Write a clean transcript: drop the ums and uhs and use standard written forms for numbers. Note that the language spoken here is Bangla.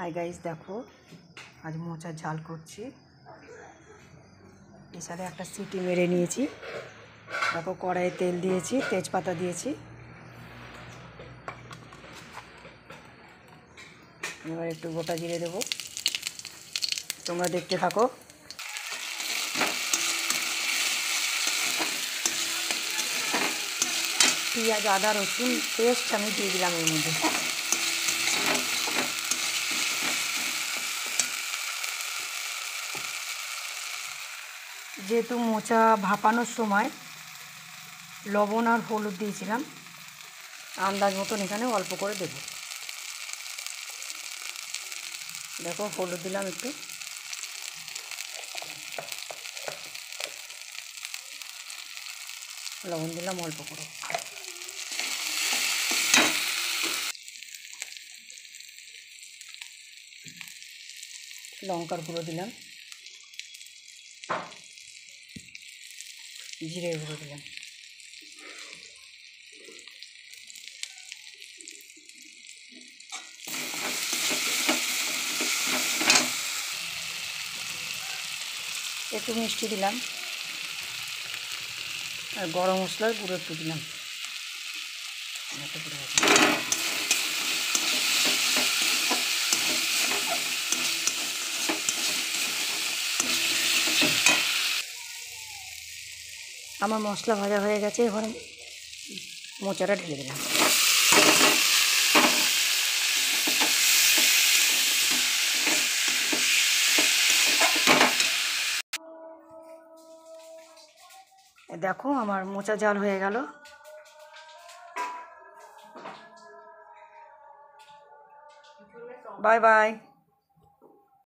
হাই গাইস, দেখো আজ মোচার ঝাল করছি। প্রেসারে একটা সিটি মেরে নিয়েছি। দেখো কড়াইয়ে তেল দিয়েছি, তেজপাতা দিয়েছি। এবার একটু গোটা জিরে দেবো, তোমরা দেখতে থাকো। পেঁয়াজ, আদা, রসুন পেস্ট আমি দিয়ে দিলাম এর মধ্যে। যেহেতু মোচা ভাপানোর সময় লবণ আর হলুদ দিয়েছিলাম, আন্দাজ মতন এখানে অল্প করে দেব। দেখো হলুদ দিলাম একটু, লবণ দিলাম অল্প করে, লঙ্কার গুঁড়ো দিলাম, জিরে গুঁড়ো দিলাম, একটু মিষ্টি দিলাম, আর গরম মশলার গুঁড়ো একটু দিলাম। আমার মশলা ভাজা হয়ে গেছে, এবার মোচাটা ঢেলে দিলাম। দেখো আমার মোচা ঝাল হয়ে গেল। Bye bye.